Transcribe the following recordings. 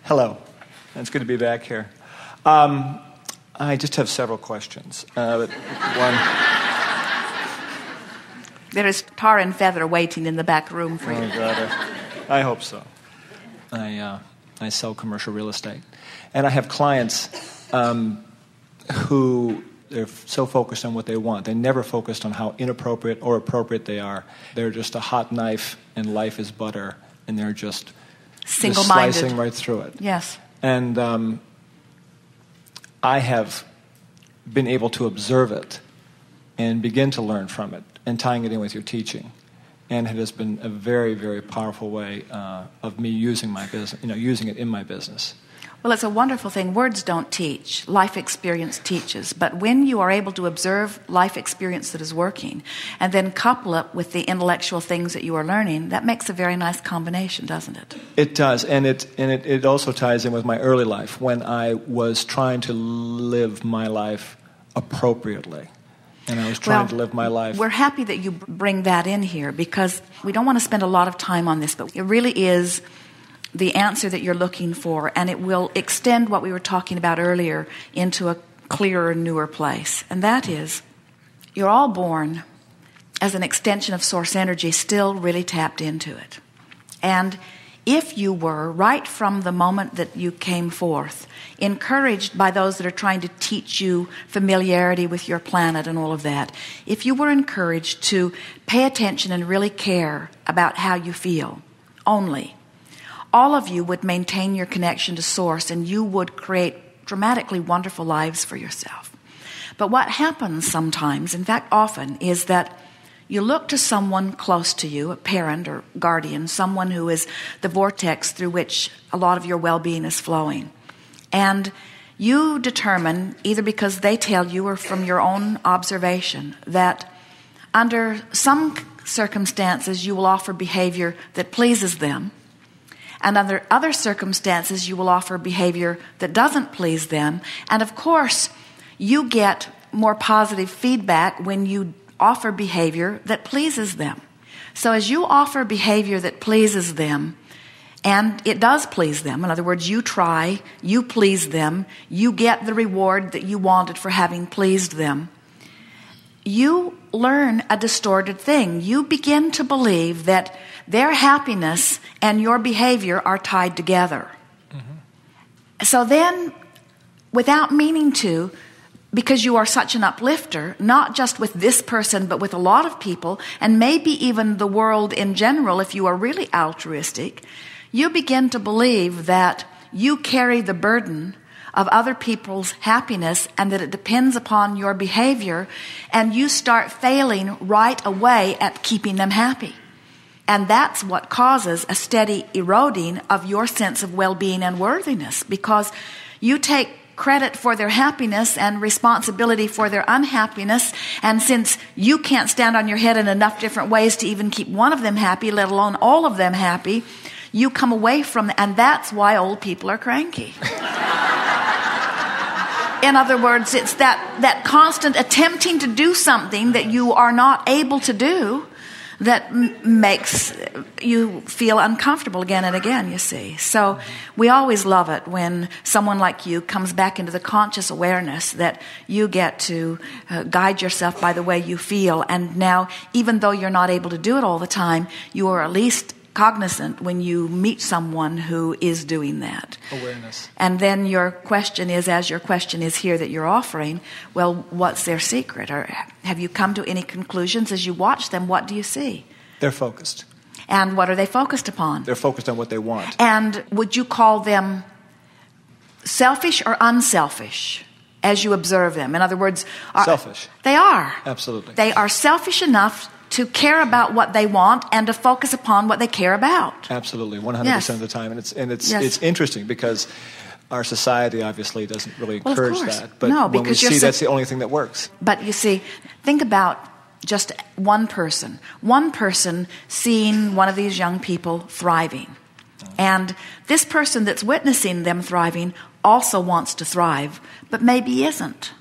Hello. It's good to be back here. I just have several questions. One. There is tar and feather waiting in the back room for you. Oh, God. I hope so. I sell commercial real estate. And I have clients who they're so focused on what they want. They never focused on how inappropriate or appropriate they are. They're just a hot knife and life is butter. And they're just single-minded, slicing right through it. Yes. And I have been able to observe it and begin to learn from it and tying it in with your teaching. And it has been a very, very powerful way of me using my business, using it in my business. Well, it's a wonderful thing. Words don't teach. Life experience teaches. But when you are able to observe life experience that is working and then couple it with the intellectual things that you are learning, that makes a very nice combination, doesn't it? It does. And it also ties in with my early life when I was trying to live my life appropriately. And I was trying to live my life. We're happy that you bring that in here because we don't want to spend a lot of time on this, but it really is the answer that you're looking for, and it will extend what we were talking about earlier into a clearer, newer place. And that is, you're all born as an extension of source energy, still really tapped into it. And if you were, right from the moment that you came forth, encouraged by those that are trying to teach you familiarity with your planet and all of that, if you were encouraged to pay attention and really care about how you feel, only, all of you would maintain your connection to source and you would create dramatically wonderful lives for yourself. But what happens sometimes, in fact often, is that you look to someone close to you, a parent or guardian, someone who is the vortex through which a lot of your well-being is flowing. And you determine, either because they tell you or from your own observation, that under some circumstances you will offer behavior that pleases them, and under other circumstances you will offer behavior that doesn't please them. And of course, you get more positive feedback when you offer behavior that pleases them. So as you offer behavior that pleases them, and it does please them, in other words, you try, you please them, you get the reward that you wanted for having pleased them, you learn a distorted thing. You begin to believe that their happiness and your behavior are tied together. Mm-hmm. So then, without meaning to, because you are such an uplifter, not just with this person, but with a lot of people, and maybe even the world in general, if you are really altruistic, you begin to believe that you carry the burden of other people's happiness and that it depends upon your behavior, and you start failing right away at keeping them happy. And that's what causes a steady eroding of your sense of well-being and worthiness, because you take credit for their happiness and responsibility for their unhappiness, and since you can't stand on your head in enough different ways to even keep one of them happy, let alone all of them happy, you come away from it, and that's why old people are cranky. In other words, it's that constant attempting to do something that you are not able to do that makes you feel uncomfortable again and again, you see. So we always love it when someone like you comes back into the conscious awareness that you get to guide yourself by the way you feel. And now, even though you're not able to do it all the time, you are at least cognizant when you meet someone who is doing that. Awareness. And then your question is, as your question is here that you're offering, well, what's their secret? Or have you come to any conclusions as you watch them? What do you see? They're focused. And what are they focused upon? They're focused on what they want. And would you call them selfish or unselfish as you observe them? In other words, selfish. They are. Absolutely. They are selfish enough to care about what they want and to focus upon what they care about. Absolutely, 100% Yes. of the time. And it's Yes. interesting because our society obviously doesn't really Well, of encourage course. that. But No, when we because see that's the only thing that works. But you see, think about just one person seeing one of these young people thriving. And this person that's witnessing them thriving also wants to thrive, but maybe isn't.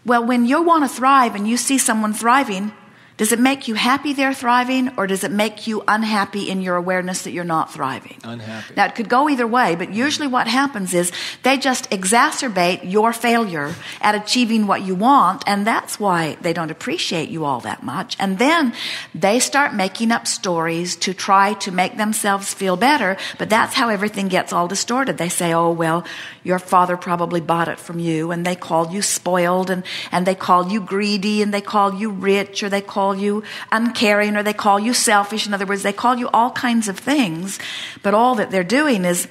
Well, when you want to thrive and you see someone thriving, Does it make you happy they're thriving, or does it make you unhappy in your awareness that you're not thriving? Unhappy. Now, it could go either way, but usually what happens is they just exacerbate your failure at achieving what you want, and that's why they don't appreciate you all that much. And then they start making up stories to try to make themselves feel better, but that's how everything gets all distorted. They say, oh, well, your father probably bought it from you, and they called you spoiled, and they called you greedy, and they called you rich, or they call you uncaring, or they call you selfish. In other words, they call you all kinds of things, but all that they're doing is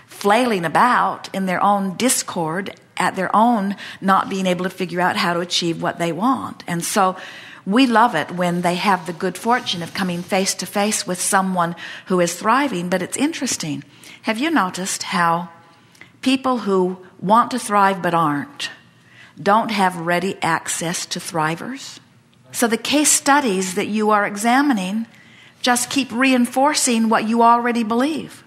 flailing about in their own discord at their own not being able to figure out how to achieve what they want. And so we love it when they have the good fortune of coming face to face with someone who is thriving. But it's interesting. Have you noticed how people who want to thrive but aren't don't have ready access to thrivers? So the case studies that you are examining just keep reinforcing what you already believe.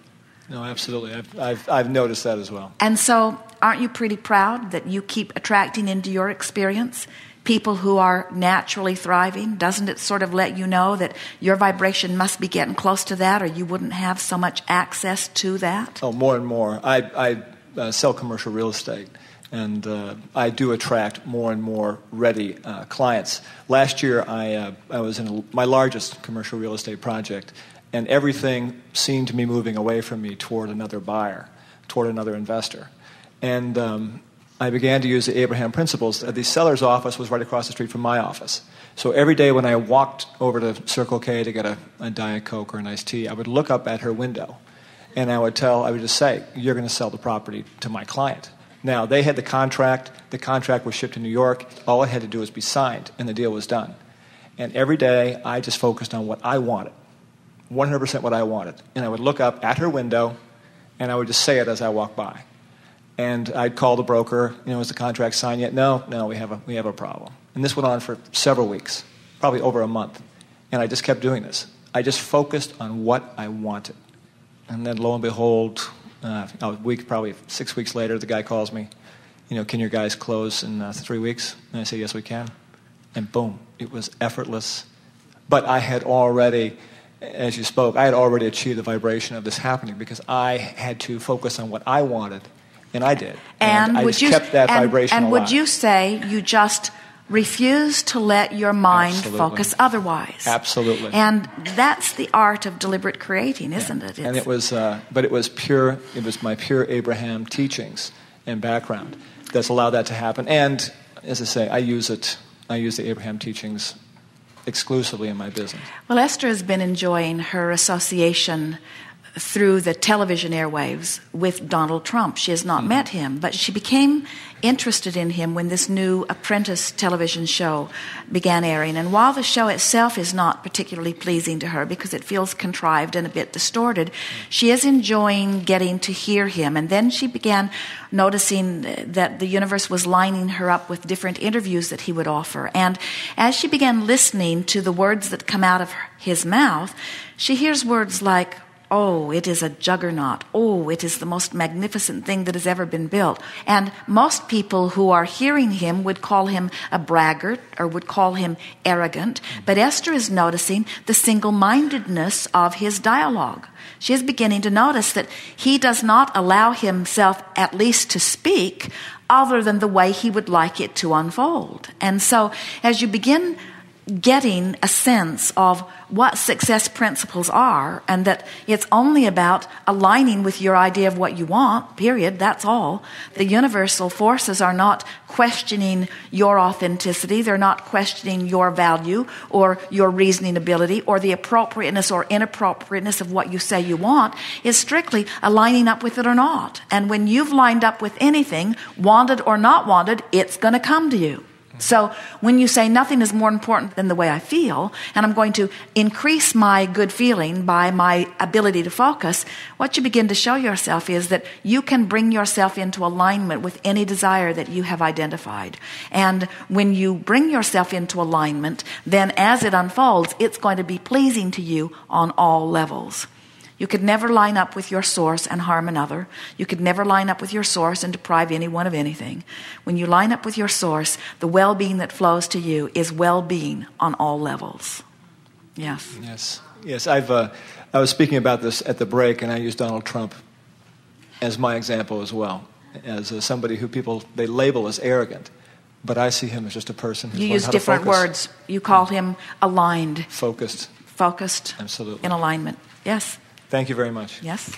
No, absolutely. I've noticed that as well. And so aren't you pretty proud that you keep attracting into your experience people who are naturally thriving? Doesn't it sort of let you know that your vibration must be getting close to that, or you wouldn't have so much access to that? Oh, more and more. I sell commercial real estate. And I do attract more and more ready clients. Last year, I was in my largest commercial real estate project, and everything seemed to be moving away from me toward another buyer, toward another investor. And I began to use the Abraham principles. The seller's office was right across the street from my office. So every day when I walked over to Circle K to get a Diet Coke or an iced tea, I would look up at her window, and I would just say, you're going to sell the property to my client. Now, they had the contract. The contract was shipped to New York. All it had to do was be signed, and the deal was done. And every day, I just focused on what I wanted, 100% what I wanted. And I would look up at her window, and I would just say it as I walked by. And I'd call the broker, is the contract signed yet? No, we have a problem. And this went on for several weeks, probably over a month. And I just kept doing this. I just focused on what I wanted. And then lo and behold, a week, probably 6 weeks later, the guy calls me, can your guys close in 3 weeks? And I say, yes, we can. And boom, it was effortless. But I had already, as you spoke, I had already achieved the vibration of this happening because I had to focus on what I wanted, and I did. And I just kept that vibration alive. And would you say you just refuse to let your mind focus otherwise? Absolutely. And that's the art of deliberate creating, isn't it? And it was, but it was pure. It was my pure Abraham teachings and background that's allowed that to happen. And as I say, I use the Abraham teachings exclusively in my business. Well, Esther has been enjoying her association through the television airwaves with Donald Trump. She has not met him, but she became interested in him when this new Apprentice television show began airing. And while the show itself is not particularly pleasing to her because it feels contrived and a bit distorted, she is enjoying getting to hear him. And then she began noticing that the universe was lining her up with different interviews that he would offer. And as she began listening to the words that come out of his mouth, she hears words like, oh, it is a juggernaut. Oh, it is the most magnificent thing that has ever been built. And most people who are hearing him would call him a braggart or would call him arrogant. But Esther is noticing the single-mindedness of his dialogue. She is beginning to notice that he does not allow himself at least to speak other than the way he would like it to unfold. And so as you begin getting a sense of what success principles are, and that it's only about aligning with your idea of what you want, period, that's all. The universal forces are not questioning your authenticity, they're not questioning your value or your reasoning ability or the appropriateness or inappropriateness of what you say you want. It's strictly aligning up with it or not. And when you've lined up with anything, wanted or not wanted, it's going to come to you. So when you say nothing is more important than the way I feel, and I'm going to increase my good feeling by my ability to focus, what you begin to show yourself is that you can bring yourself into alignment with any desire that you have identified. And when you bring yourself into alignment, then as it unfolds, it's going to be pleasing to you on all levels. You could never line up with your source and harm another. You could never line up with your source and deprive anyone of anything. When you line up with your source, the well-being that flows to you is well-being on all levels. Yes. Yes. I was speaking about this at the break, and I used Donald Trump as my example as well, as somebody who they label as arrogant. But I see him as just a person who's You learned use how to different focus. words. You call him aligned. Focused. Focused. Absolutely. In alignment. Yes. Thank you very much. Yes.